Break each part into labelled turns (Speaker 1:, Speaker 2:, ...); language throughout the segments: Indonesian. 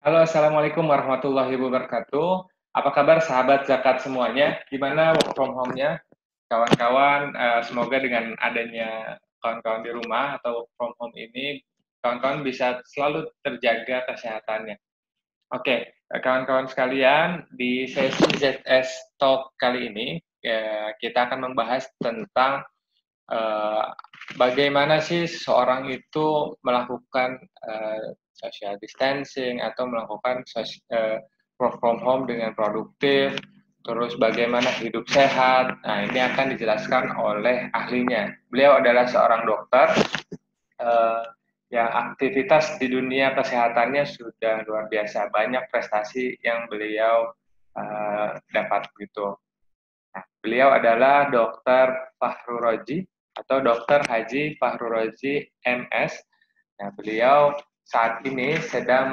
Speaker 1: Halo, Assalamualaikum warahmatullahi wabarakatuh. Apa kabar sahabat zakat semuanya? Gimana work from home-nya? Kawan-kawan, semoga dengan adanya kawan-kawan di rumah atau work from home ini, kawan-kawan bisa selalu terjaga kesehatannya. Oke, kawan-kawan sekalian, di sesi ZS Talk kali ini, kita akan membahas tentang eh, bagaimana sih seseorang itu melakukan social distancing atau melakukan work from home dengan produktif, terus bagaimana hidup sehat. Nah, ini akan dijelaskan oleh ahlinya. Beliau adalah seorang dokter eh, yang aktivitas di dunia kesehatannya sudah luar biasa, banyak prestasi yang beliau dapat gitu. Nah, beliau adalah Dr. Fahru Roji atau Dr. Haji Fahru Roji MS. Nah, beliau saat ini sedang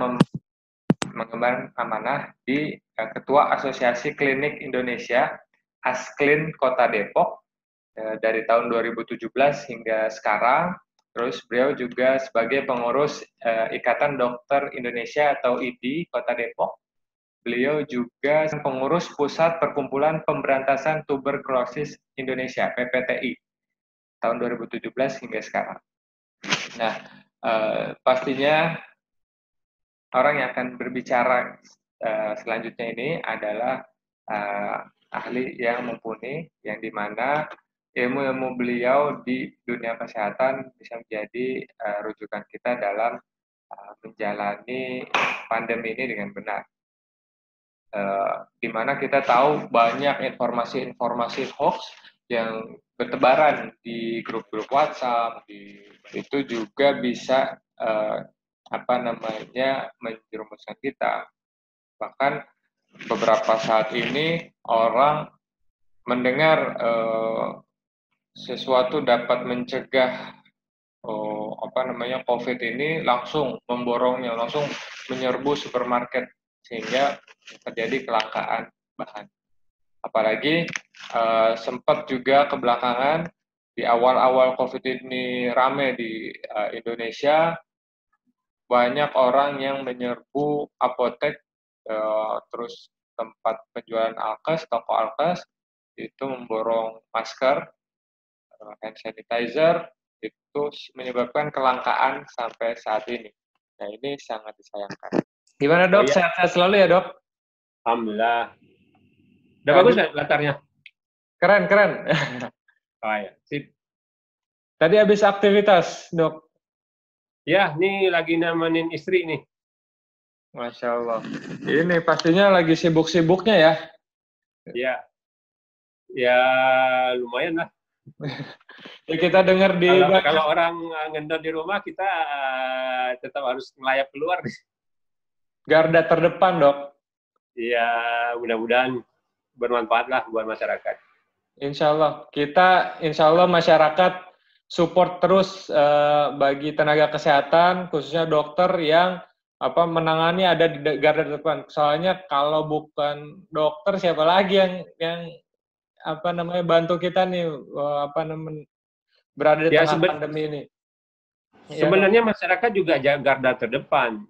Speaker 1: mengemban amanah di Ketua Asosiasi Klinik Indonesia Asklin Kota Depok dari tahun 2017 hingga sekarang. Terus beliau juga sebagai pengurus Ikatan Dokter Indonesia atau IDI Kota Depok. Beliau juga pengurus Pusat Perkumpulan Pemberantasan Tuberkulosis Indonesia (PPTI) tahun 2017 hingga sekarang. Nah, pastinya orang yang akan berbicara selanjutnya ini adalah ahli yang mumpuni, yang dimana ilmu-ilmu beliau di dunia kesehatan bisa menjadi rujukan kita dalam menjalani pandemi ini dengan benar. Di mana kita tahu banyak informasi-informasi hoax yang bertebaran di grup-grup WhatsApp, itu juga bisa menjerumuskan kita. Bahkan beberapa saat ini orang mendengar sesuatu dapat mencegah COVID ini, langsung memborongnya, langsung menyerbu supermarket sehingga terjadi kelangkaan bahan. Apalagi sempat juga kebelakangan di awal-awal COVID ini rame di Indonesia, banyak orang yang menyerbu apotek, terus tempat penjualan alkes, toko alkes, itu memborong masker, hand sanitizer, itu menyebabkan kelangkaan sampai saat ini. Nah, ini sangat disayangkan. Gimana dok?
Speaker 2: Iya.
Speaker 1: Sehat-sehat selalu ya dok?
Speaker 2: Alhamdulillah. Udah bagus nggak latarnya?
Speaker 1: Keren.
Speaker 2: Oh ya, sip.
Speaker 1: Tadi habis aktivitas dok?
Speaker 2: Ya, ini lagi nemenin istri nih.
Speaker 1: Masya Allah. Ini pastinya lagi sibuk-sibuknya ya?
Speaker 2: Ya, ya lumayan lah.
Speaker 1: Ya, kita dengar di
Speaker 2: kalau orang ngendor di rumah, kita tetap harus ngelayap keluar.
Speaker 1: Garda terdepan dok.
Speaker 2: Ya, mudah-mudahan bermanfaat lah buat masyarakat.
Speaker 1: Insya Allah masyarakat support terus bagi tenaga kesehatan, khususnya dokter yang menangani ada di garda depan. Soalnya kalau bukan dokter, siapa lagi yang bantu kita nih berada di tengah pandemi ini.
Speaker 2: Sebenarnya masyarakat juga garda terdepan.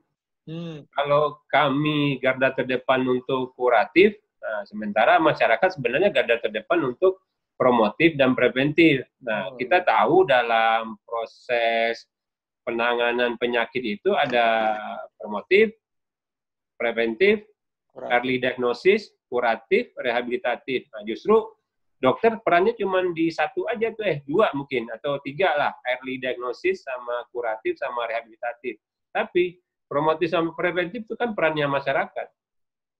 Speaker 2: Kalau kami garda terdepan untuk kuratif, nah, sementara masyarakat sebenarnya garda terdepan untuk promotif dan preventif. Nah, kita tahu dalam proses penanganan penyakit itu ada promotif, preventif, early diagnosis, kuratif, rehabilitatif. Nah, justru dokter perannya cuma di satu aja tuh, dua mungkin, atau tiga lah, early diagnosis sama kuratif sama rehabilitatif. Tapi promotif sama preventif itu kan perannya masyarakat.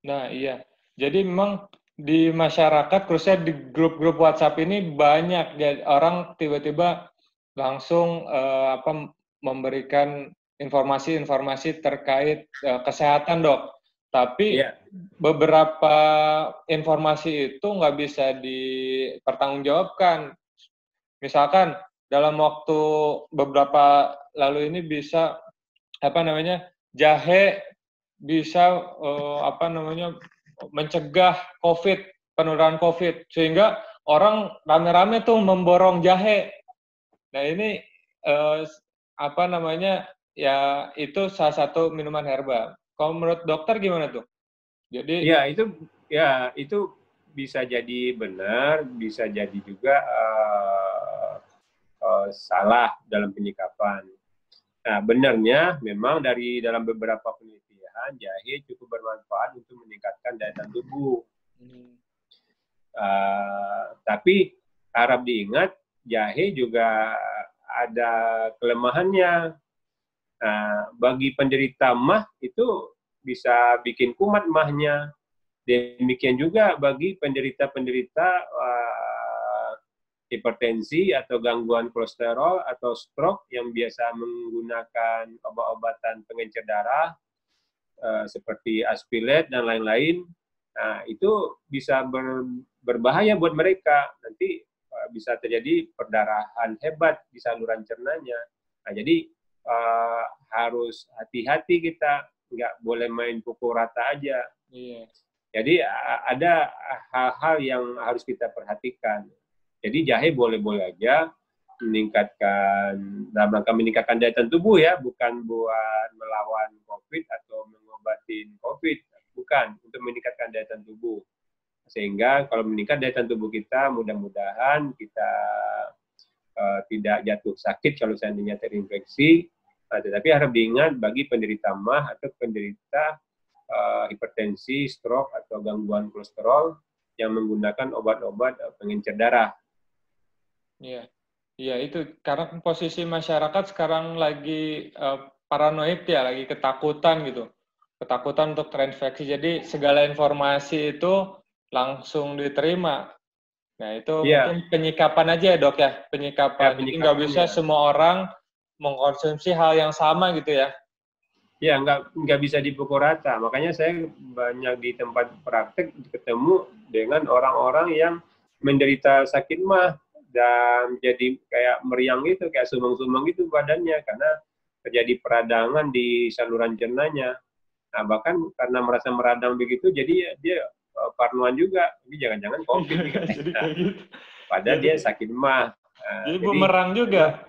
Speaker 1: Nah, iya. Jadi memang di masyarakat, khususnya di grup-grup WhatsApp ini banyak orang tiba-tiba langsung memberikan informasi-informasi terkait kesehatan dok. Tapi beberapa informasi itu nggak bisa dipertanggungjawabkan. Misalkan dalam waktu beberapa lalu ini bisa jahe bisa mencegah COVID, penularan COVID, sehingga orang rame-rame tuh memborong jahe. Nah ini ya itu salah satu minuman herbal. Kalau menurut dokter gimana tuh? Jadi
Speaker 2: itu bisa jadi benar, bisa jadi juga salah dalam penyikapan. Nah, benarnya memang dari dalam beberapa penelitian jahe cukup bermanfaat untuk meningkatkan daya tahan tubuh. Tapi harap diingat jahe juga ada kelemahannya. Bagi penderita MAH itu bisa bikin kumat MAH-nya. Demikian juga bagi penderita-penderita hipertensi atau gangguan kolesterol atau stroke yang biasa menggunakan obat-obatan pengencer darah seperti Aspilet dan lain-lain. Nah, itu bisa berbahaya buat mereka. Nanti bisa terjadi perdarahan hebat di saluran cernanya. Nah, jadi harus hati-hati kita, nggak boleh main pukul rata aja.
Speaker 1: Iya.
Speaker 2: Jadi ada hal-hal yang harus kita perhatikan. Jadi jahe boleh-boleh aja dalam rangka meningkatkan daya tahan tubuh ya, bukan buat melawan COVID atau mengobatin COVID, bukan, untuk meningkatkan daya tahan tubuh. Sehingga kalau meningkat daya tahan tubuh kita, mudah-mudahan kita tidak jatuh sakit kalau seandainya terinfeksi. Tetapi harap diingat bagi penderita MAH atau penderita hipertensi, stroke atau gangguan kolesterol yang menggunakan obat-obat pengencer darah.
Speaker 1: Iya, iya itu karena posisi masyarakat sekarang lagi paranoid ya, lagi ketakutan gitu, ketakutan untuk terinfeksi. Jadi segala informasi itu langsung diterima. Nah itu mungkin penyikapan aja ya dok ya, penyikapan. Jadi nggak bisa semua orang mengkonsumsi hal yang sama gitu ya.
Speaker 2: Ya, nggak bisa dipukul rata. Makanya saya banyak di tempat praktek ketemu dengan orang-orang yang menderita sakit MAH dan jadi kayak meriang gitu, kayak sumeng-sumeng gitu badannya karena terjadi peradangan di saluran cernanya. Nah, bahkan karena merasa meradang begitu, jadi dia parnoan juga. Ini jangan-jangan COVID.
Speaker 1: Jadi kayak gitu.
Speaker 2: Padahal dia sakit MAH.
Speaker 1: Jadi bumerang juga.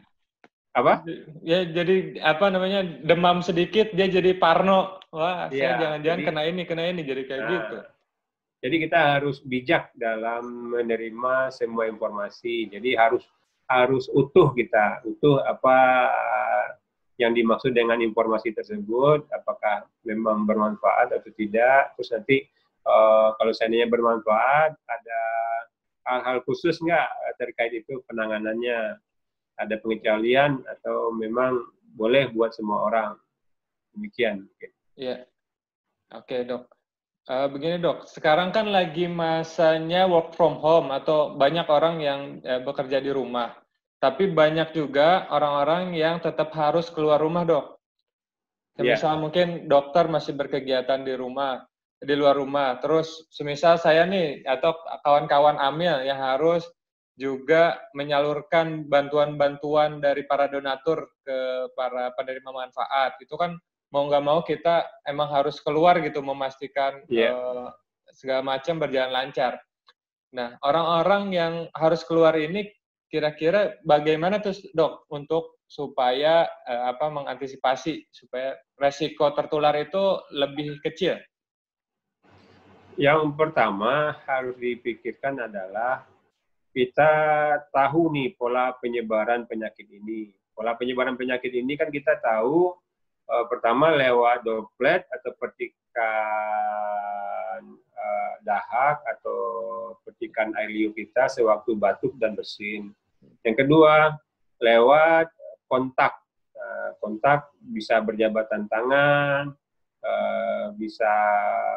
Speaker 2: Apa?
Speaker 1: Ya jadi apa namanya demam sedikit dia jadi parno. Wah, saya jangan-jangan kena ini jadi kayak gitu.
Speaker 2: Jadi kita harus bijak dalam menerima semua informasi. Jadi harus utuh kita, utuh apa yang dimaksud dengan informasi tersebut, apakah memang bermanfaat atau tidak. Terus nanti kalau seandainya bermanfaat, ada hal-hal khusus nggak terkait itu penanganannya? Ada pengecualian atau memang boleh buat semua orang? Demikian.
Speaker 1: Iya. Oke, dok. Begini dok, sekarang kan lagi masanya work from home atau banyak orang yang bekerja di rumah. Tapi banyak juga orang-orang yang tetap harus keluar rumah dok. Semisal mungkin dokter masih berkegiatan di rumah, di luar rumah. Terus semisal saya nih atau kawan-kawan Amil yang harus juga menyalurkan bantuan-bantuan dari para donatur ke para penerima manfaat. Itu kan mau nggak mau kita emang harus keluar gitu memastikan segala macam berjalan lancar. Nah, orang-orang yang harus keluar ini kira-kira bagaimana tuh dok untuk supaya mengantisipasi supaya resiko tertular itu lebih kecil?
Speaker 2: Yang pertama harus dipikirkan adalah kita tahu nih pola penyebaran penyakit ini. Pola penyebaran penyakit ini kan kita tahu pertama lewat droplet atau percikan dahak atau percikan air liur kita sewaktu batuk dan bersin. Yang kedua lewat kontak. Kontak bisa berjabatan tangan, bisa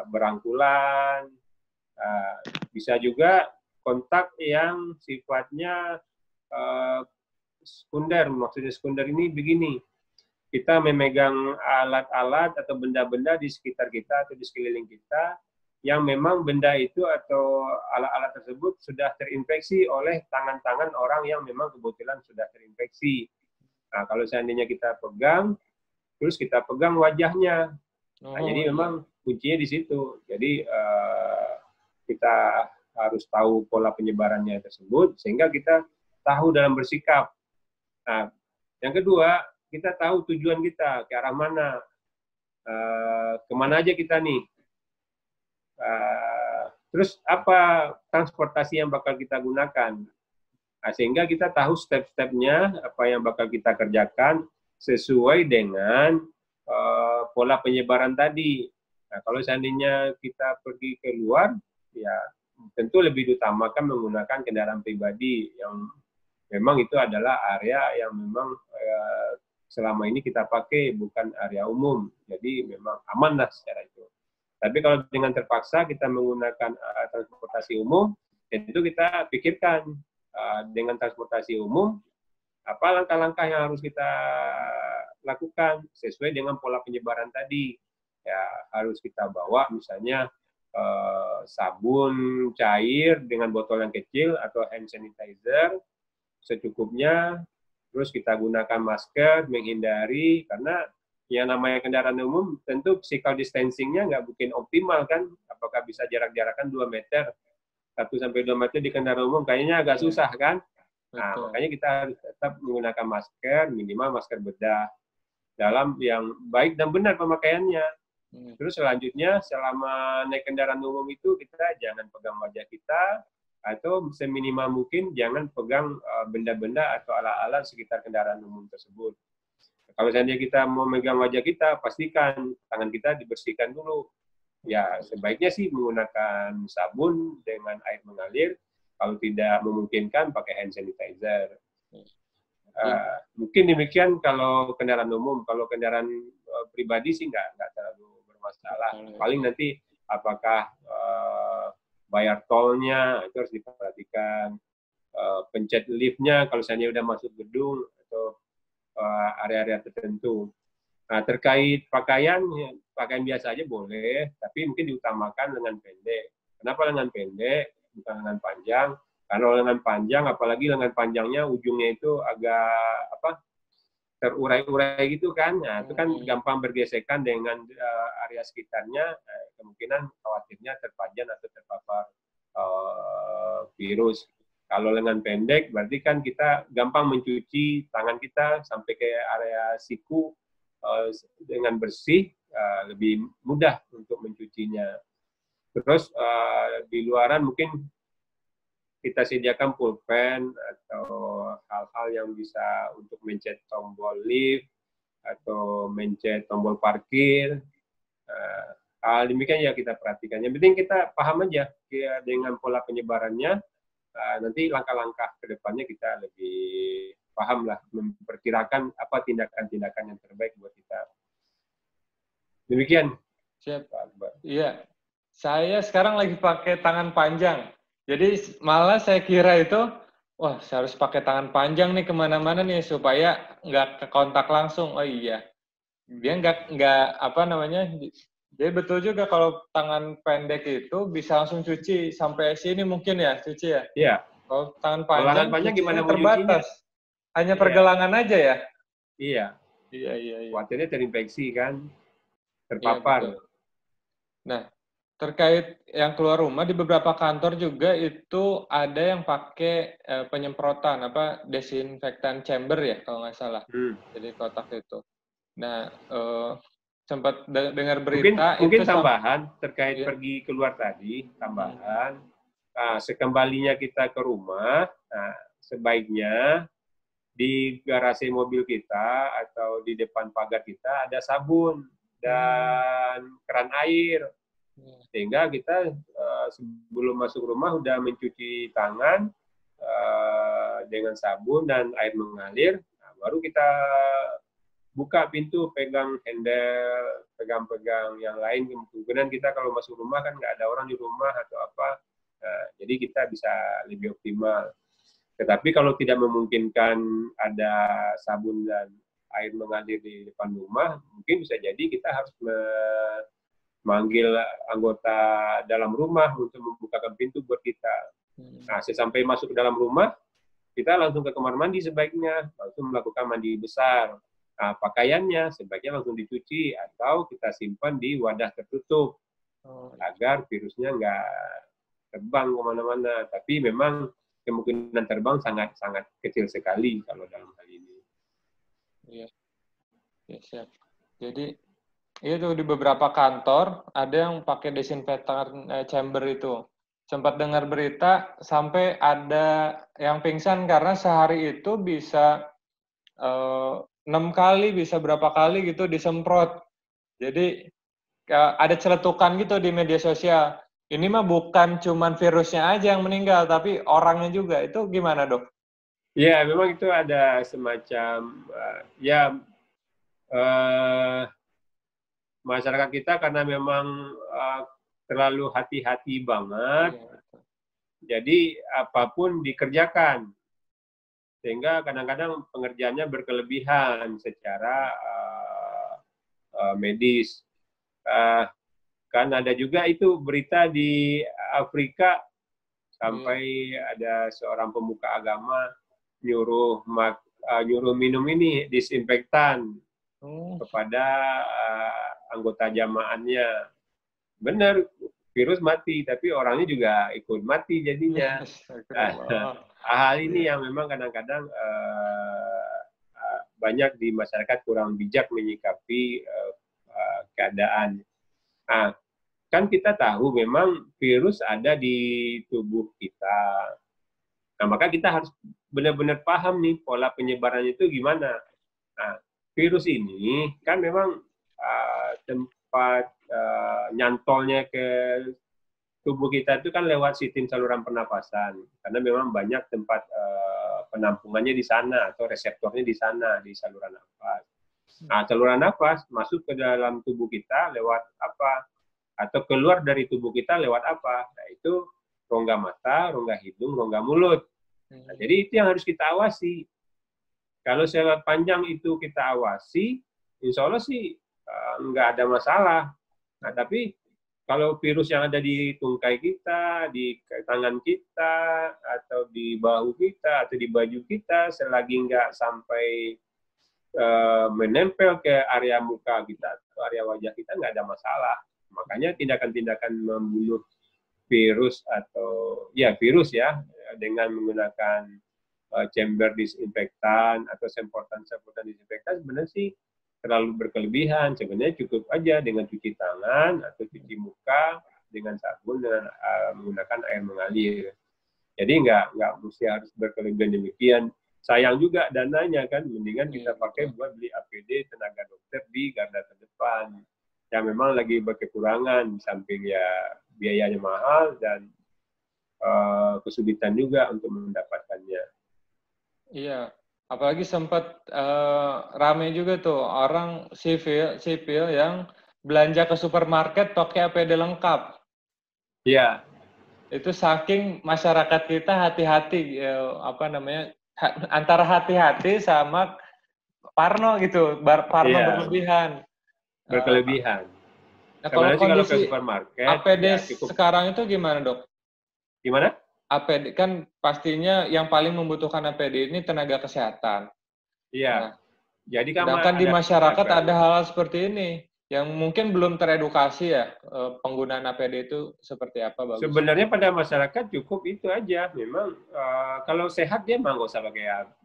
Speaker 2: berangkulan, bisa juga kontak yang sifatnya sekunder. Maksudnya sekunder ini begini, kita memegang alat-alat atau benda-benda di sekitar kita atau di sekeliling kita yang memang benda itu atau alat-alat tersebut sudah terinfeksi oleh tangan-tangan orang yang memang kebetulan sudah terinfeksi. Nah, kalau seandainya kita pegang, terus kita pegang wajahnya. Nah, jadi memang kuncinya di situ. Jadi kita harus tahu pola penyebarannya tersebut sehingga kita tahu dalam bersikap. Nah, yang kedua, kita tahu tujuan kita ke arah mana. kemana aja kita nih, terus apa transportasi yang bakal kita gunakan. Nah, sehingga kita tahu step-stepnya apa yang bakal kita kerjakan sesuai dengan pola penyebaran tadi. Nah, kalau seandainya kita pergi keluar, ya tentu lebih diutamakan menggunakan kendaraan pribadi yang memang itu adalah area yang memang selama ini kita pakai, bukan area umum. Jadi memang aman lah secara itu. Tapi kalau dengan terpaksa kita menggunakan transportasi umum, tentu kita pikirkan dengan transportasi umum, apa langkah-langkah yang harus kita lakukan sesuai dengan pola penyebaran tadi. Ya, harus kita bawa misalnya sabun cair dengan botol yang kecil atau hand sanitizer secukupnya, terus kita gunakan masker, menghindari, karena yang namanya kendaraan umum tentu physical distancing-nya nggak mungkin optimal kan, apakah bisa jarak-jarakan 2 meter, 1-2 meter di kendaraan umum kayaknya agak susah kan. Nah, makanya kita harus tetap menggunakan masker, minimal masker bedah dalam yang baik dan benar pemakaiannya. Terus selanjutnya selama naik kendaraan umum itu kita jangan pegang wajah kita, atau seminimal mungkin jangan pegang benda-benda atau alat-alat sekitar kendaraan umum tersebut. Kalau seandainya kita mau megang wajah kita, pastikan tangan kita dibersihkan dulu. Ya, sebaiknya sih menggunakan sabun dengan air mengalir. Kalau tidak memungkinkan, pakai hand sanitizer. Mungkin demikian kalau kendaraan umum. Kalau kendaraan pribadi sih nggak terlalu bermasalah. Paling nanti apakah bayar tolnya itu harus diperhatikan. Pencet liftnya kalau seandainya udah masuk gedung atau area-area tertentu. Nah, terkait pakaian, pakaian biasa aja boleh, tapi mungkin diutamakan lengan pendek. Kenapa lengan pendek, bukan lengan panjang? Karena lengan panjang, apalagi lengan panjangnya ujungnya itu agak terurai-urai gitu kan. Nah, itu kan gampang bergesekan dengan area sekitarnya, kemungkinan khawatirnya terpajan atau terpapar virus. Kalau lengan pendek, berarti kan kita gampang mencuci tangan kita sampai ke area siku dengan bersih, lebih mudah untuk mencucinya. Terus di luaran mungkin kita sediakan pulpen atau hal-hal yang bisa untuk mencet tombol lift atau mencet tombol parkir. Hal demikian ya kita perhatikan. Yang penting kita paham aja dengan pola penyebarannya. Nanti langkah-langkah ke depannya kita lebih paham lah, memperkirakan apa tindakan-tindakan yang terbaik buat kita. Demikian.
Speaker 1: Siap. Iya. Saya sekarang lagi pakai tangan panjang. Jadi malah saya kira itu, wah saya harus pakai tangan panjang nih kemana-mana nih supaya nggak ke kontak langsung. Oh iya. Dia nggak apa namanya. Jadi betul juga kalau tangan pendek itu bisa langsung cuci sampai sini mungkin ya, cuci ya?
Speaker 2: Iya.
Speaker 1: Kalau tangan panjang
Speaker 2: gimana
Speaker 1: terbatas. Hanya pergelangan aja ya?
Speaker 2: Iya.
Speaker 1: Iya.
Speaker 2: Khawatirnya terinfeksi kan, terpapar.
Speaker 1: Iya, nah, terkait yang keluar rumah, di beberapa kantor juga itu ada yang pakai penyemprotan, desinfektan chamber ya, kalau nggak salah. Jadi kotak itu. Nah, sempat dengar berita
Speaker 2: mungkin tambahan terkait pergi keluar tadi, tambahan sekembalinya kita ke rumah, sebaiknya di garasi mobil kita atau di depan pagar kita ada sabun dan keran air, sehingga kita sebelum masuk rumah udah mencuci tangan dengan sabun dan air mengalir, baru kita buka pintu, pegang handle, pegang-pegang yang lain. Kemungkinan kita kalau masuk rumah kan nggak ada orang di rumah atau apa, jadi kita bisa lebih optimal. Tetapi kalau tidak memungkinkan ada sabun dan air mengalir di depan rumah, mungkin bisa jadi kita harus memanggil anggota dalam rumah untuk membukakan pintu buat kita. Nah, sesampai masuk ke dalam rumah, kita langsung ke kamar mandi sebaiknya, langsung melakukan mandi besar. Nah, pakaiannya sebaiknya langsung dicuci atau kita simpan di wadah tertutup agar virusnya nggak terbang kemana-mana. Tapi memang kemungkinan terbang sangat kecil sekali kalau dalam hal ini.
Speaker 1: Iya, ya, siap. Jadi Itu di beberapa kantor ada yang pakai desinfektan chamber itu. Sempat dengar berita sampai ada yang pingsan karena sehari itu bisa 6 kali, bisa berapa kali gitu disemprot. Jadi ada celetukan gitu di media sosial. Ini mah bukan cuman virusnya aja yang meninggal, tapi orangnya juga. Itu gimana, Dok?
Speaker 2: Ya, memang itu ada semacam masyarakat kita karena memang terlalu hati-hati banget, jadi apapun dikerjakan, sehingga kadang-kadang pengerjaannya berkelebihan secara medis. Kan ada juga itu berita di Afrika sampai ada seorang pemuka agama nyuruh minum ini disinfektan kepada anggota jamaahnya. Benar, virus mati, tapi orangnya juga ikut mati jadinya. Hal ini yang memang kadang-kadang banyak di masyarakat kurang bijak menyikapi keadaan. Nah, kan kita tahu memang virus ada di tubuh kita. Nah, maka kita harus benar-benar paham nih pola penyebarannya itu gimana. Nah, virus ini kan memang tempat nyantolnya ke tubuh kita itu kan lewat sistem saluran pernapasan. Karena memang banyak tempat penampungannya di sana atau reseptornya di sana, di saluran nafas. Nah, saluran nafas masuk ke dalam tubuh kita lewat apa? Atau keluar dari tubuh kita lewat apa? Nah, itu rongga mata, rongga hidung, rongga mulut. Nah, jadi itu yang harus kita awasi. Kalau lewat panjang itu kita awasi, insya Allah sih nggak ada masalah. Nah, tapi kalau virus yang ada di tungkai kita, di tangan kita, atau di bahu kita, atau di baju kita, selagi nggak sampai menempel ke area muka kita atau area wajah kita, nggak ada masalah. Makanya tindakan-tindakan membunuh virus atau virus dengan menggunakan chamber disinfektan atau semprotan disinfektan sebenarnya sih terlalu berkelebihan. Sebenarnya cukup aja dengan cuci tangan atau cuci muka dengan sabun dengan menggunakan air mengalir. Jadi nggak mesti harus berkelebihan demikian. Sayang juga dananya kan, mendingan kita pakai buat beli APD tenaga dokter di garda terdepan yang memang lagi berkekurangan, samping biayanya mahal dan kesulitan juga untuk mendapatkannya.
Speaker 1: Iya, apalagi sempat rame juga tuh orang sipil yang belanja ke supermarket pakai APD lengkap.
Speaker 2: Iya.
Speaker 1: Itu saking masyarakat kita hati-hati, antara hati-hati sama parno gitu, parno berlebihan.
Speaker 2: Berkelebihan.
Speaker 1: Nah, kalau kondisi
Speaker 2: ke supermarket,
Speaker 1: APD sekarang itu gimana, Dok?
Speaker 2: Gimana?
Speaker 1: APD kan pastinya yang paling membutuhkan APD ini tenaga kesehatan.
Speaker 2: Iya.
Speaker 1: Nah,
Speaker 2: jadi
Speaker 1: sedangkan di masyarakat ada hal-hal seperti ini yang mungkin belum teredukasi ya, penggunaan APD itu seperti apa bagus.
Speaker 2: Sebenarnya pada masyarakat cukup itu aja. Memang kalau sehat dia nggak usah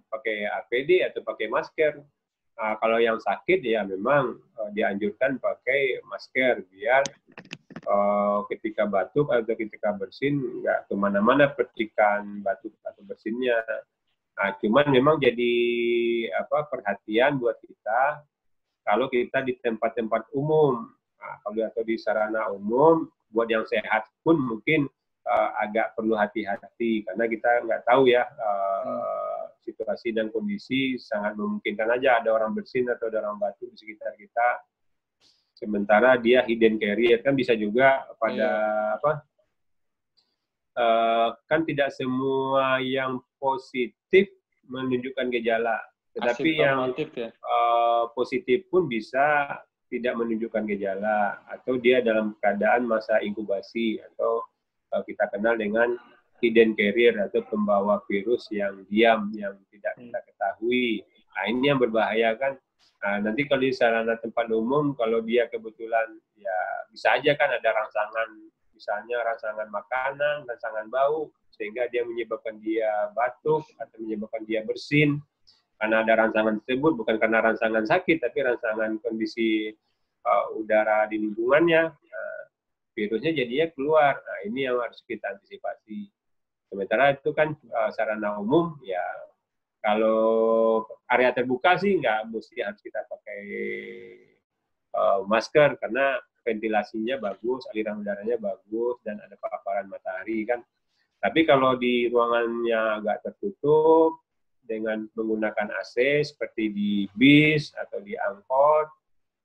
Speaker 2: pakai APD atau pakai masker. Kalau yang sakit ya memang dianjurkan pakai masker biar ketika batuk atau ketika bersin nggak kemana-mana percikan batuk atau bersinnya. Nah, cuman memang jadi perhatian buat kita kalau kita di tempat-tempat umum, kalau atau di sarana umum, buat yang sehat pun mungkin agak perlu hati-hati karena kita nggak tahu ya situasi dan kondisi sangat memungkinkan aja ada orang bersin atau ada orang batuk di sekitar kita. Sementara dia hidden carrier kan bisa juga pada kan tidak semua yang positif menunjukkan gejala, tetapi yang positif pun bisa tidak menunjukkan gejala atau dia dalam keadaan masa inkubasi atau kita kenal dengan hidden carrier atau pembawa virus yang diam yang tidak kita ketahui. Nah, ini yang berbahaya kan. Nanti kalau di sarana tempat umum, kalau dia kebetulan ya bisa aja kan ada rangsangan, misalnya rangsangan makanan, rangsangan bau, sehingga dia menyebabkan dia batuk atau menyebabkan dia bersin. Karena ada rangsangan tersebut, bukan karena rangsangan sakit, tapi rangsangan kondisi udara di lingkungannya, virusnya jadinya keluar. Nah, ini yang harus kita antisipasi. Sementara itu kan sarana umum, ya kalau area terbuka sih nggak mesti harus kita pakai masker, karena ventilasinya bagus, aliran udaranya bagus, dan ada paparan matahari kan. Tapi kalau di ruangannya agak tertutup, dengan menggunakan AC seperti di bis atau di angkot,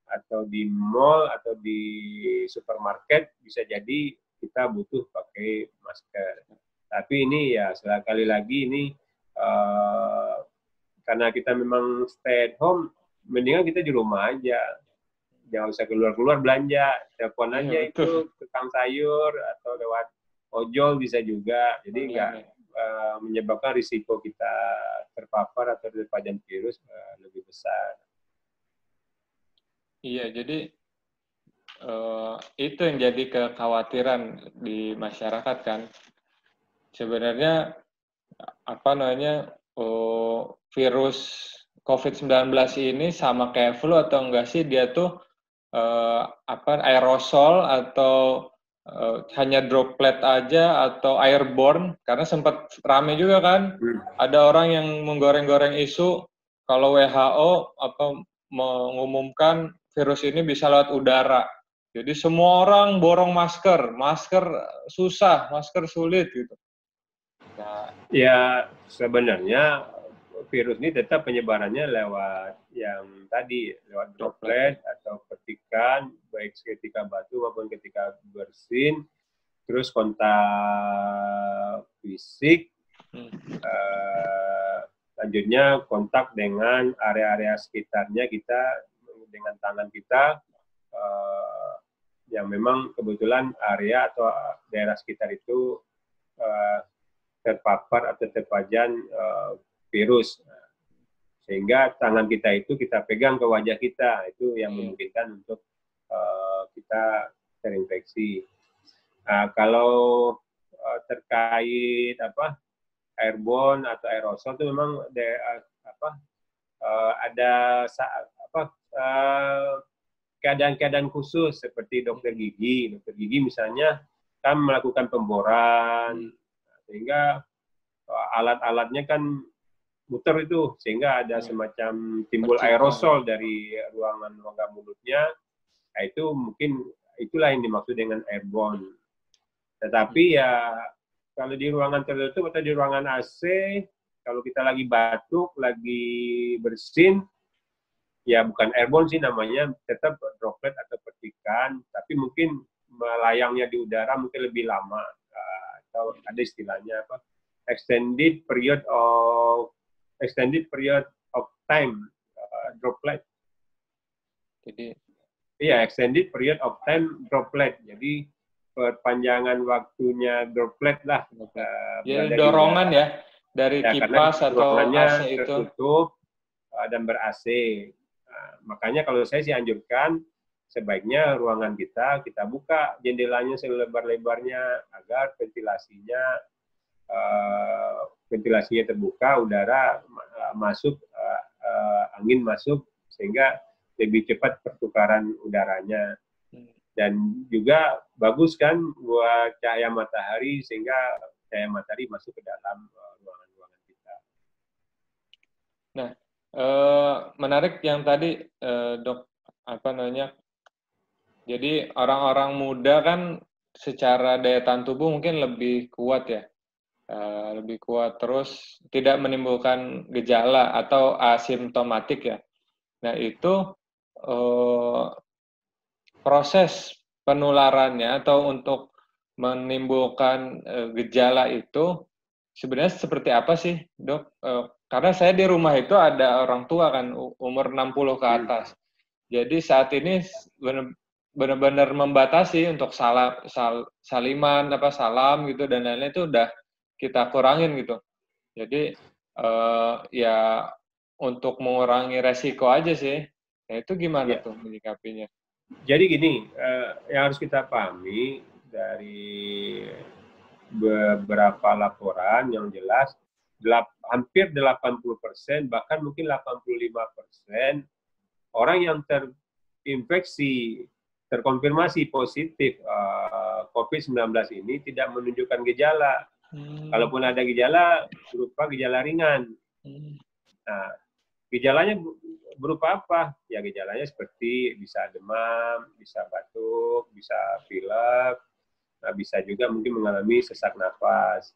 Speaker 2: atau di mall atau di supermarket, bisa jadi kita butuh pakai masker. Tapi ini ya sekali lagi ini karena kita memang stay at home, mendingan kita di rumah aja. Jangan usah keluar-keluar belanja, telepon aja itu tukang sayur atau lewat ojol bisa juga. Jadi nggak menyebabkan risiko kita terpapar atau terpajan virus lebih besar.
Speaker 1: Iya, jadi itu yang jadi kekhawatiran di masyarakat kan. Sebenarnya apa namanya virus COVID-19 ini sama kayak flu atau enggak sih? Dia tuh aerosol atau hanya droplet aja atau airborne? Karena sempat rame juga kan. Ada orang yang menggoreng-goreng isu kalau WHO mengumumkan virus ini bisa lewat udara. Jadi semua orang borong masker susah, masker sulit gitu.
Speaker 2: Nah, ya sebenarnya virus ini tetap penyebarannya lewat yang tadi, lewat droplet atau petikan, baik ketika batu maupun ketika bersin, terus kontak fisik, lanjutnya kontak dengan area-area sekitarnya kita dengan tangan kita, yang memang kebetulan area atau daerah sekitar itu terpapar atau terpajan virus, sehingga tangan kita itu kita pegang ke wajah kita, itu yang memungkinkan untuk kita terinfeksi. Kalau terkait airborne atau aerosol itu memang ada keadaan-keadaan khusus seperti dokter gigi misalnya kan melakukan pemboran, sehingga alat-alatnya kan muter itu, sehingga ada semacam timbul aerosol dari ruangan rongga mulutnya. Nah, itu mungkin itulah yang dimaksud dengan airborne. Tetapi ya kalau di ruangan tertutup atau di ruangan AC, kalau kita lagi batuk, lagi bersin, ya bukan airborne sih namanya, tetap droplet atau petikan, tapi mungkin melayangnya di udara mungkin lebih lama, atau ada istilahnya extended period of time droplet.
Speaker 1: Jadi
Speaker 2: extended period of time droplet. Jadi perpanjangan waktunya droplet lah.
Speaker 1: Jadi dorongan ya dari kipas atau AC itu
Speaker 2: tertutup dan ber-AC. Makanya kalau saya sih anjurkan sebaiknya ruangan kita buka jendelanya selebar-lebarnya agar ventilasinya terbuka, udara masuk, angin masuk, sehingga lebih cepat pertukaran udaranya. Dan juga bagus kan buat cahaya matahari, sehingga cahaya matahari masuk ke dalam ruangan-ruangan kita.
Speaker 1: Nah, menarik yang tadi Dok, jadi orang-orang muda kan secara daya tahan tubuh mungkin lebih kuat ya, lebih kuat, terus tidak menimbulkan gejala atau asimptomatik ya. Nah, itu proses penularannya atau untuk menimbulkan gejala itu sebenarnya seperti apa sih, Dok? Karena saya di rumah itu ada orang tua kan, umur 60 ke atas. Jadi saat ini benar-benar membatasi untuk saliman, salam gitu dan lain-lain itu udah kita kurangin gitu. Jadi ya untuk mengurangi resiko aja sih. Nah, itu gimana tuh menyikapinya?
Speaker 2: Jadi gini, yang harus kita pahami dari beberapa laporan yang jelas, hampir 80%, bahkan mungkin 85% orang yang infeksi terkonfirmasi positif COVID-19 ini tidak menunjukkan gejala. Kalaupun ada gejala, berupa gejala ringan. Nah, gejalanya berupa apa? Ya gejalanya seperti bisa demam, bisa batuk, bisa pilek, nah, bisa juga mungkin mengalami sesak nafas.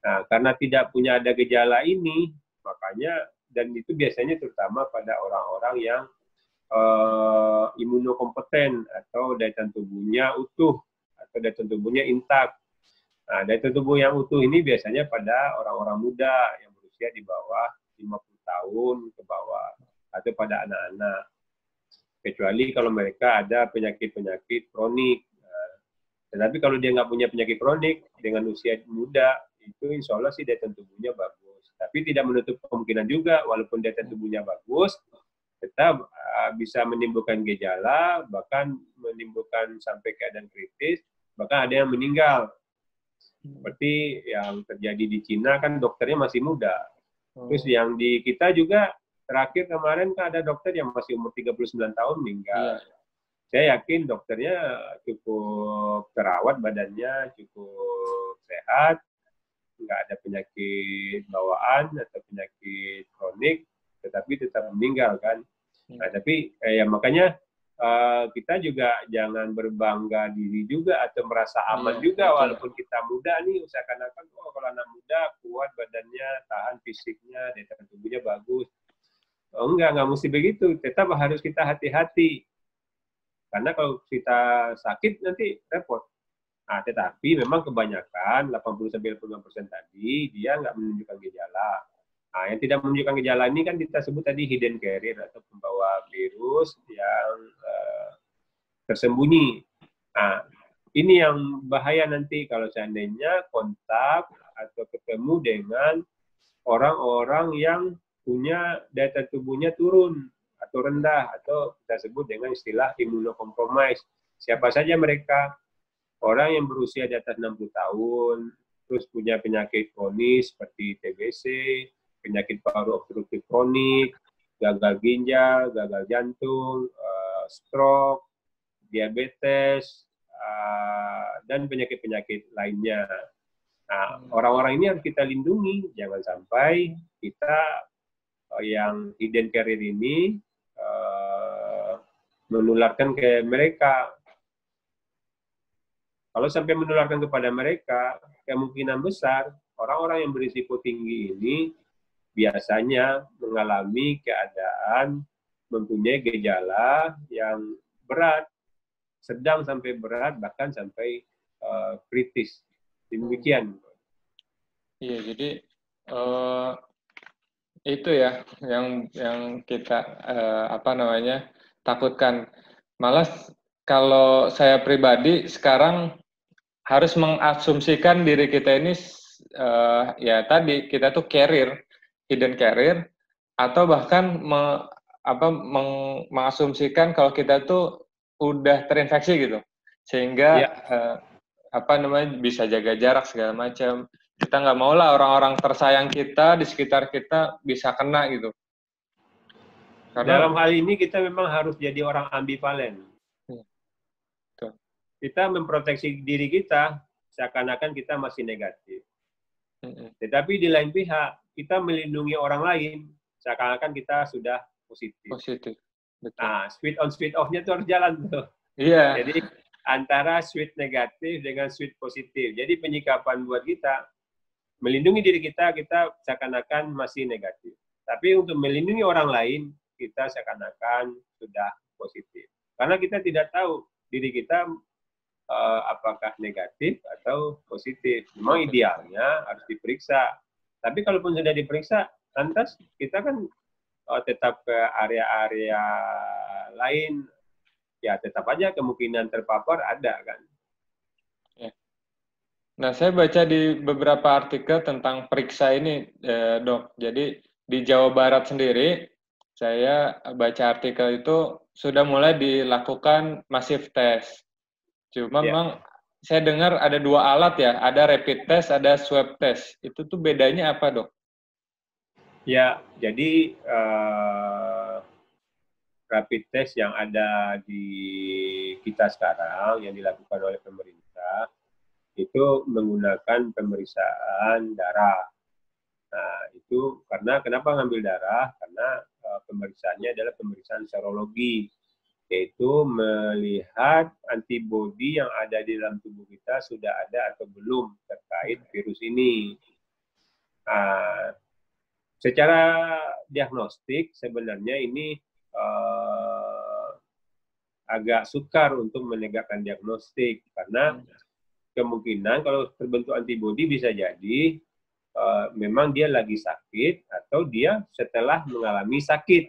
Speaker 2: Nah, karena tidak punya ada gejala ini, makanya, dan itu biasanya terutama pada orang-orang yang imunokompeten atau daya tahan tubuhnya utuh atau daya tahan tubuhnya intak. Nah, daya tahan tubuh yang utuh ini biasanya pada orang-orang muda yang berusia di bawah 50 tahun ke bawah atau pada anak-anak. Kecuali kalau mereka ada penyakit-penyakit kronik. Nah, tetapi kalau dia nggak punya penyakit kronik dengan usia muda, itu insya Allah sih daya tahan tubuhnya bagus. Tapi tidak menutup kemungkinan juga, walaupun daya tahan tubuhnya bagus, tetap bisa menimbulkan gejala, bahkan menimbulkan sampai keadaan kritis, bahkan ada yang meninggal. Seperti yang terjadi di Cina kan dokternya masih muda. Terus yang di kita juga terakhir kemarin kan ada dokter yang masih umur 39 tahun meninggal. Saya yakin dokternya cukup terawat badannya, cukup sehat, nggak ada penyakit bawaan atau penyakit kronik, tetapi tetap meninggal kan. Nah, tapi ya makanya kita juga jangan berbangga diri juga atau merasa aman juga, walaupun kita muda nih, seakan-akan kalau anak muda kuat badannya, tahan fisiknya, daya tahan tubuhnya bagus. Enggak mesti begitu. Tetap harus kita hati-hati. Karena kalau kita sakit nanti repot. Nah, tetapi memang kebanyakan 80-85% tadi dia nggak menunjukkan gejala. Nah, yang tidak menunjukkan gejala ini kan kita sebut tadi hidden carrier atau pembawa virus yang tersembunyi. Nah, ini yang bahaya nanti kalau seandainya kontak atau ketemu dengan orang-orang yang punya daya tahan tubuhnya turun atau rendah atau kita sebut dengan istilah imunokompromis. Siapa saja mereka? Orang yang berusia di atas 60 tahun, terus punya penyakit kronis seperti TBC, penyakit paru obstruktif kronik, gagal ginjal, gagal jantung, stroke, diabetes, dan penyakit-penyakit lainnya. Nah, orang-orang ini harus kita lindungi, jangan sampai kita yang hidden carrier ini menularkan ke mereka. Kalau sampai menularkan kepada mereka, kemungkinan besar orang-orang yang berisiko tinggi ini biasanya mengalami keadaan mempunyai gejala yang berat, sedang sampai berat, bahkan sampai kritis. Demikian.
Speaker 1: Iya, jadi itu ya yang kita takutkan. Malah kalau saya pribadi sekarang harus mengasumsikan diri kita ini ya tadi kita tuh carrier, hidden carrier, atau bahkan mengasumsikan kalau kita tuh udah terinfeksi gitu, sehingga bisa jaga jarak segala macam. Kita nggak mau lah orang-orang tersayang kita di sekitar kita bisa kena gitu.
Speaker 2: Karena dalam hal ini kita memang harus jadi orang ambivalen. Kita memproteksi diri kita seakan-akan kita masih negatif. Tetapi di lain pihak, kita melindungi orang lain seakan-akan kita sudah positif.
Speaker 1: Betul.
Speaker 2: Nah, switch on, switch off-nya itu harus jalan tuh.
Speaker 1: Iya.
Speaker 2: Jadi antara switch negatif dengan switch positif. Jadi penyikapan buat kita, melindungi diri kita, kita seakan-akan masih negatif. Tapi untuk melindungi orang lain, kita seakan-akan sudah positif. Karena kita tidak tahu diri kita apakah negatif atau positif. Memang idealnya harus diperiksa. Tapi kalaupun sudah diperiksa, lantas kita kan tetap ke area-area lain, ya tetap aja kemungkinan terpapar ada kan.
Speaker 1: Nah, saya baca di beberapa artikel tentang periksa ini, Dok. Jadi di Jawa Barat sendiri, saya baca artikel itu sudah mulai dilakukan masif test. Cuma memang saya dengar ada dua alat ya, ada rapid test, ada swab test. Itu tuh bedanya apa, Dok?
Speaker 2: Ya, jadi rapid test yang ada di kita sekarang yang dilakukan oleh pemerintah itu menggunakan pemeriksaan darah. Nah, itu karena kenapa ngambil darah? Karena pemeriksaannya adalah pemeriksaan serologi, yaitu melihat antibodi yang ada di dalam tubuh kita sudah ada atau belum terkait virus ini. Nah, secara diagnostik sebenarnya ini agak sukar untuk menegakkan diagnostik karena kemungkinan kalau terbentuk antibodi bisa jadi memang dia lagi sakit atau dia setelah mengalami sakit.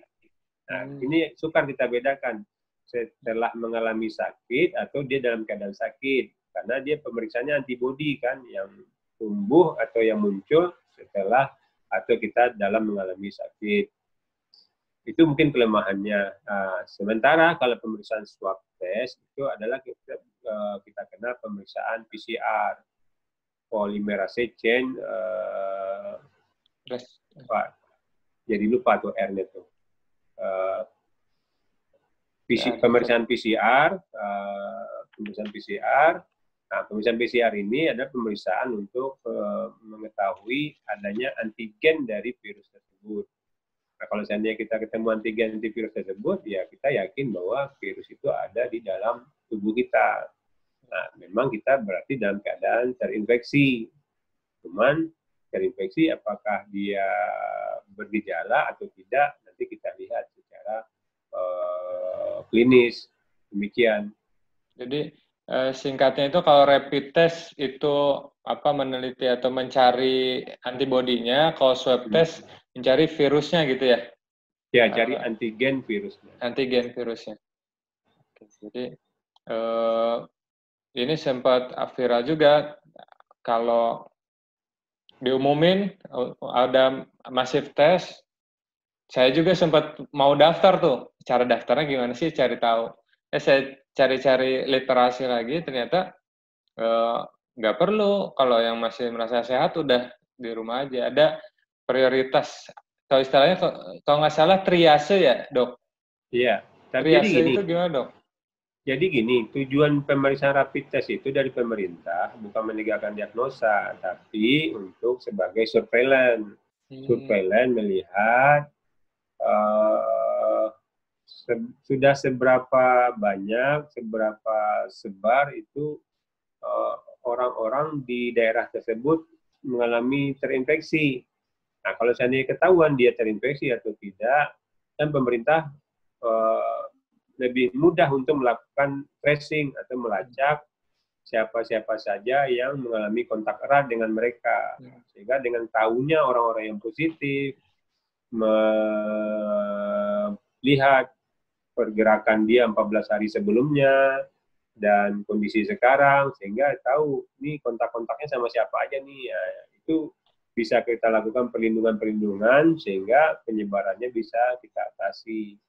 Speaker 2: Nah, ini sukar kita bedakan setelah mengalami sakit atau dia dalam keadaan sakit karena dia pemeriksaannya antibodi kan yang tumbuh atau yang muncul setelah atau kita dalam mengalami sakit. Itu mungkin kelemahannya. Nah, sementara kalau pemeriksaan swab test itu adalah kita kenal pemeriksaan PCR, polymerase chain, jadi lupa tuh R-nya tuh. Pemeriksaan PCR, pemeriksaan PCR. Nah, pemeriksaan PCR ini adalah pemeriksaan untuk mengetahui adanya antigen dari virus tersebut. Nah, kalau seandainya kita ketemu antigen antivirus tersebut, ya kita yakin bahwa virus itu ada di dalam tubuh kita. Nah, memang kita berarti dalam keadaan terinfeksi. Cuman terinfeksi apakah dia bergejala atau tidak, nanti kita lihat secara klinis. Demikian.
Speaker 1: Jadi singkatnya itu kalau rapid test itu meneliti atau mencari antibodinya, kalau swab test mencari virusnya gitu ya?
Speaker 2: Ya, cari antigen virusnya.
Speaker 1: Antigen virusnya. Oke, jadi ini sempat viral juga kalau diumumin ada masif tes. Saya juga sempat mau daftar tuh. Cara daftarnya gimana sih? Cari tahu. Saya cari-cari literasi lagi, ternyata nggak perlu. Kalau yang masih merasa sehat, udah di rumah aja. Ada prioritas. Kalau istilahnya, kalau nggak salah triase ya, dok?
Speaker 2: Iya.
Speaker 1: Tapi triase itu gimana, dok?
Speaker 2: Jadi gini, tujuan pemeriksaan rapid test itu dari pemerintah bukan menegakkan diagnosa, tapi untuk sebagai surveillance. Surveillance melihat sudah seberapa banyak, seberapa sebar itu orang-orang di daerah tersebut mengalami terinfeksi. Nah, kalau seandainya ketahuan dia terinfeksi atau tidak, dan pemerintah lebih mudah untuk melakukan tracing atau melacak siapa-siapa saja yang mengalami kontak erat dengan mereka. Sehingga dengan tahunya orang-orang yang positif, melihat pergerakan dia 14 hari sebelumnya, dan kondisi sekarang, sehingga tahu nih kontak-kontaknya sama siapa aja nih. Ya, itu bisa kita lakukan perlindungan-perlindungan sehingga penyebarannya bisa kita atasi.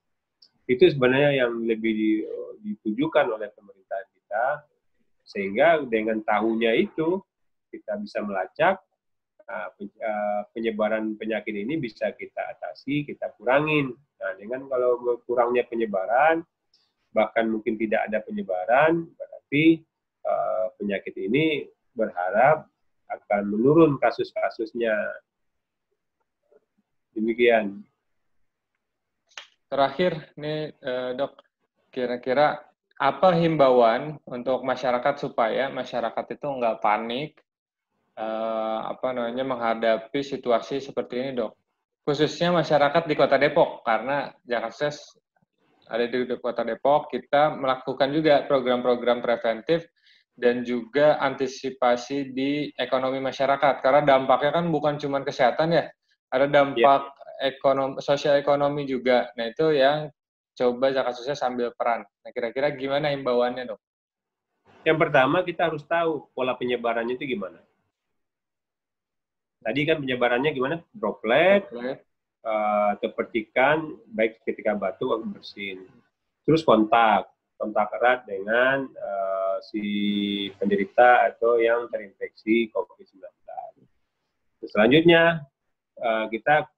Speaker 2: Itu sebenarnya yang lebih ditujukan oleh pemerintah kita, sehingga dengan tahunya itu kita bisa melacak penyebaran penyakit ini bisa kita atasi, kita kurangin. Nah, dengan kalau kurangnya penyebaran, bahkan mungkin tidak ada penyebaran, berarti penyakit ini berharap akan menurun kasus-kasusnya. Demikian.
Speaker 1: Terakhir nih, dok, kira-kira apa himbauan untuk masyarakat supaya masyarakat itu nggak panik, menghadapi situasi seperti ini, dok? Khususnya masyarakat di Kota Depok, karena Jakasses ada di Kota Depok, kita melakukan juga program-program preventif dan juga antisipasi di ekonomi masyarakat. Karena dampaknya kan bukan cuma kesehatan ya, ada dampak sosial ekonomi juga. Nah, itu yang coba Jakassusnya sambil peran. Nah, kira-kira gimana himbauannya, dok?
Speaker 2: Yang pertama, kita harus tahu pola penyebarannya itu gimana. Tadi kan penyebarannya gimana? Droplet. Atau percikan, baik ketika batuk atau bersin. Terus kontak erat dengan si penderita atau yang terinfeksi COVID-19. Terus selanjutnya kita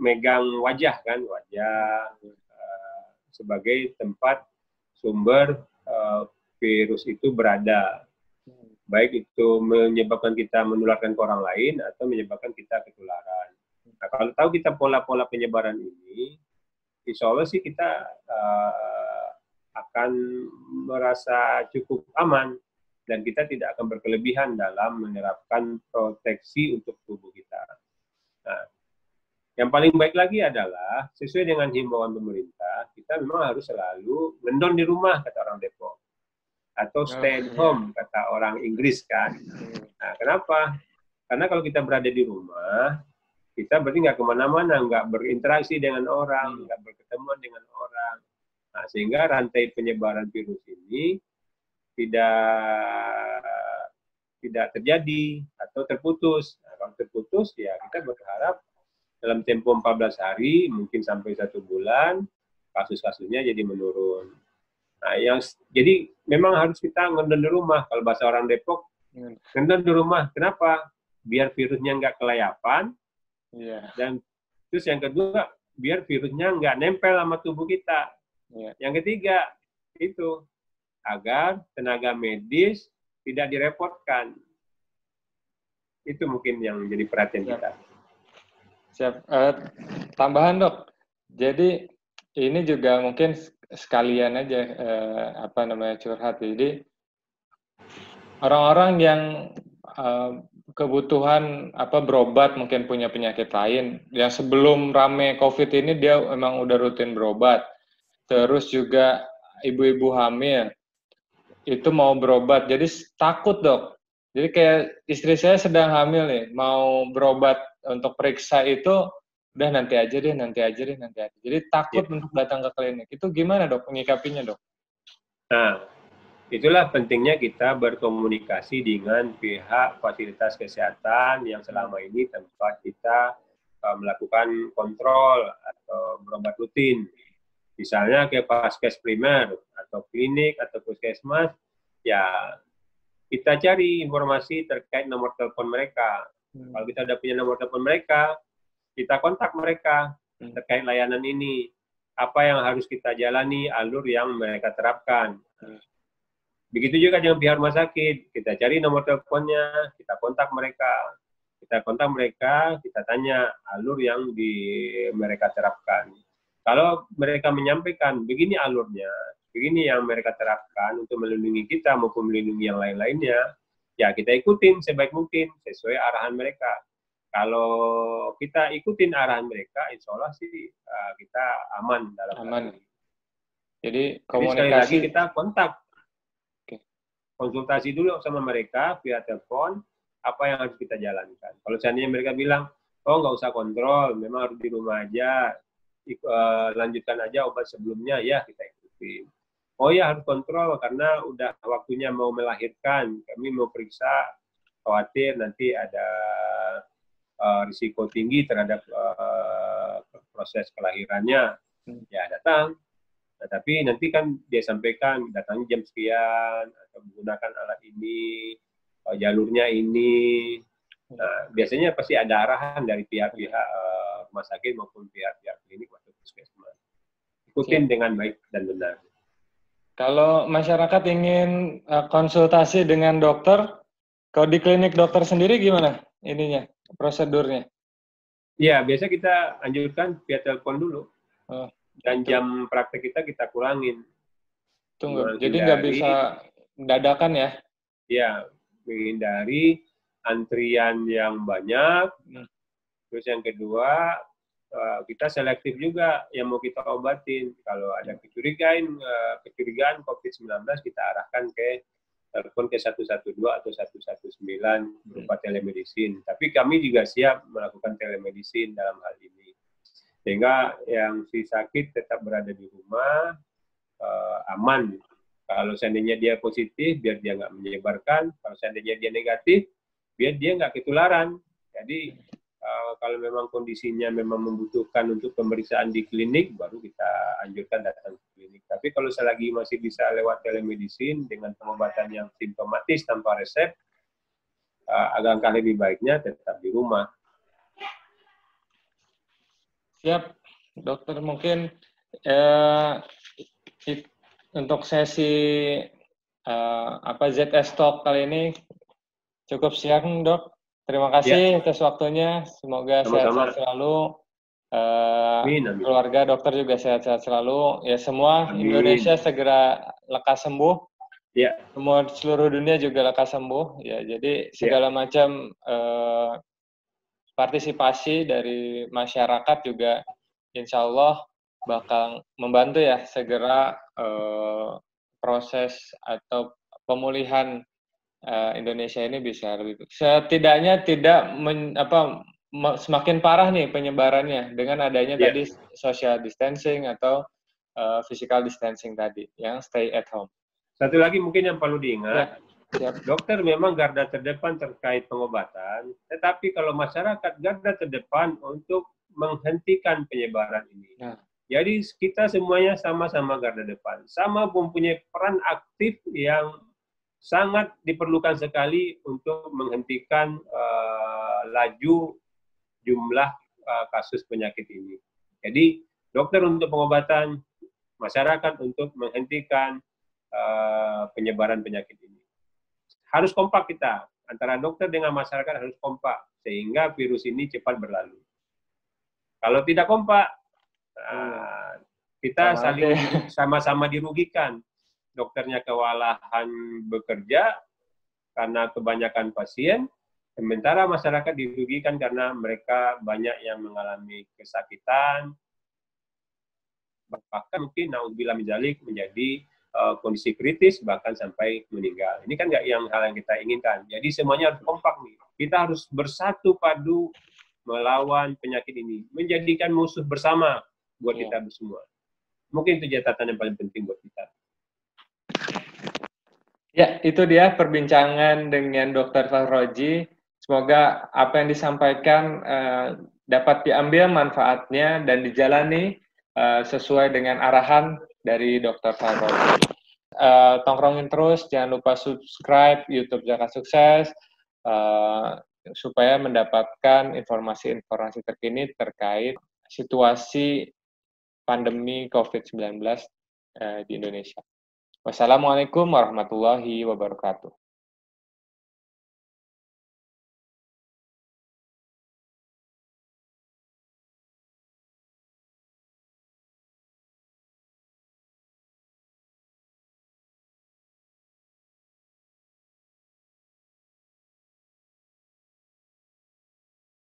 Speaker 2: megang wajah kan, sebagai tempat sumber virus itu berada. Baik itu menyebabkan kita menularkan ke orang lain atau menyebabkan kita ketularan. Nah, kalau tahu kita pola-pola penyebaran ini, insya Allah sih kita akan merasa cukup aman dan kita tidak akan berkelebihan dalam menerapkan proteksi untuk tubuh kita. Nah, yang paling baik lagi adalah sesuai dengan himbauan pemerintah, kita memang harus selalu ngendon di rumah, kata orang Depok, atau stay at home, kata orang Inggris kan. Nah, kenapa? Karena kalau kita berada di rumah, kita berarti nggak kemana-mana, nggak berinteraksi dengan orang, nggak berketemuan dengan orang. Nah, sehingga rantai penyebaran virus ini tidak terjadi atau terputus. Nah, kalau terputus, ya kita berharap dalam tempo 14 hari, mungkin sampai 1 bulan, kasus-kasusnya jadi menurun. Nah, jadi memang harus kita ngendon di rumah. Kalau bahasa orang Depok, ngendon di rumah. Kenapa? Biar virusnya nggak kelayapan. Dan terus yang kedua, biar virusnya nggak nempel sama tubuh kita. Yang ketiga, itu agar tenaga medis tidak direpotkan. Itu mungkin yang menjadi perhatian kita.
Speaker 1: Siap. Tambahan dok, jadi ini juga mungkin sekalian aja curhat. Jadi orang-orang yang kebutuhan berobat, mungkin punya penyakit lain yang sebelum rame COVID ini dia memang udah rutin berobat. Terus juga ibu-ibu hamil itu mau berobat, jadi takut dok. Jadi kayak istri saya sedang hamil nih, mau berobat untuk periksa itu, udah nanti aja deh. Jadi takut untuk datang ke klinik. Itu gimana dok menyikapinya dok?
Speaker 2: Nah, itulah pentingnya kita berkomunikasi dengan pihak fasilitas kesehatan yang selama ini tempat kita melakukan kontrol atau berobat rutin. Misalnya ke Paskes primer atau klinik atau puskesmas, ya kita cari informasi terkait nomor telepon mereka. Kalau kita sudah punya nomor telepon mereka, kita kontak mereka terkait layanan ini. Apa yang harus kita jalani, alur yang mereka terapkan. Begitu juga dengan pihak rumah sakit. Kita cari nomor teleponnya, kita kontak mereka. Kita tanya alur yang mereka terapkan. Kalau mereka menyampaikan, begini alurnya, begini yang mereka terapkan untuk melindungi kita maupun melindungi yang lain-lainnya, ya kita ikutin sebaik mungkin sesuai arahan mereka. Kalau kita ikutin arahan mereka, insya Allah sih kita aman dalam hal ini.
Speaker 1: Jadi komunikasi.
Speaker 2: Sekali lagi kita kontak, konsultasi dulu sama mereka via telepon, apa yang harus kita jalankan. Kalau seandainya mereka bilang, oh nggak usah kontrol, memang harus di rumah aja, lanjutkan aja obat sebelumnya, ya kita ikutin. Oh ya harus kontrol karena udah waktunya mau melahirkan, kami mau periksa, khawatir nanti ada risiko tinggi terhadap proses kelahirannya, ya datang. Nah, tapi nanti kan dia sampaikan datang jam sekian atau menggunakan alat ini, jalurnya ini. Nah, biasanya pasti ada arahan dari pihak-pihak rumah sakit maupun pihak-pihak klinik atau puskesmas. Ikutin dengan baik dan benar.
Speaker 1: Kalau masyarakat ingin konsultasi dengan dokter, kalau di klinik dokter sendiri gimana ininya, prosedurnya?
Speaker 2: Iya, biasa kita anjurkan via telepon dulu. Dan jam praktek kita kurangin.
Speaker 1: Tunggu, jadi nggak bisa dadakan ya?
Speaker 2: Iya, menghindari antrian yang banyak. Terus yang kedua, kita selektif juga yang mau kita obatin. Kalau ada kecurigaan COVID-19, kita arahkan ke telepon ke 112 atau 119 berupa telemedicine. Tapi kami juga siap melakukan telemedicine dalam hal ini. Sehingga yang si sakit tetap berada di rumah, aman. Kalau seandainya dia positif, biar dia nggak menyebarkan. Kalau seandainya dia negatif, biar dia nggak ketularan. Jadi kalau memang kondisinya memang membutuhkan untuk pemeriksaan di klinik, baru kita anjurkan datang ke klinik. Tapi kalau selagi masih bisa lewat telemedicine dengan pengobatan yang simptomatis tanpa resep, agak lebih baiknya tetap di rumah.
Speaker 1: Siap, dokter. Mungkin Untuk sesi ZS Talk kali ini cukup siang, Dok. Terima kasih atas waktunya. Semoga sehat-sehat selalu. Keluarga dokter juga sehat-sehat selalu. Ya, semua Indonesia segera lekas sembuh.
Speaker 2: Ya.
Speaker 1: Semua seluruh dunia juga lekas sembuh. Ya, jadi segala macam partisipasi dari masyarakat juga insya Allah bakal membantu ya segera proses atau pemulihan Indonesia ini bisa lebih setidaknya tidak semakin parah nih penyebarannya dengan adanya tadi social distancing atau physical distancing tadi yang stay at home.
Speaker 2: Satu lagi mungkin yang perlu diingat, dokter memang garda terdepan terkait pengobatan, tetapi kalau masyarakat garda terdepan untuk menghentikan penyebaran ini. Jadi kita semuanya sama-sama garda depan, sama mempunyai peran aktif yang sangat diperlukan sekali untuk menghentikan laju jumlah kasus penyakit ini. Jadi dokter untuk pengobatan, masyarakat untuk menghentikan penyebaran penyakit ini. Harus kompak kita, antara dokter dengan masyarakat harus kompak, sehingga virus ini cepat berlalu. Kalau tidak kompak, kita saling sama-sama dirugikan. Dokternya kewalahan bekerja karena kebanyakan pasien, sementara masyarakat dirugikan karena mereka banyak yang mengalami kesakitan, bahkan mungkin naudzubillah min dzalik menjadi kondisi kritis bahkan sampai meninggal. Ini kan nggak hal yang kita inginkan. Jadi semuanya harus kompak nih. Kita harus bersatu padu melawan penyakit ini, menjadikan musuh bersama buat kita semua. Mungkin itu catatan yang paling penting buat kita.
Speaker 1: Ya, itu dia perbincangan dengan Dr. Fahroji. Semoga apa yang disampaikan dapat diambil manfaatnya dan dijalani sesuai dengan arahan dari Dr. Fahroji. Tongkrongin terus, jangan lupa subscribe YouTube Zakat Sukses supaya mendapatkan informasi-informasi terkini terkait situasi pandemi COVID-19 di Indonesia. Wassalamualaikum warahmatullahi wabarakatuh.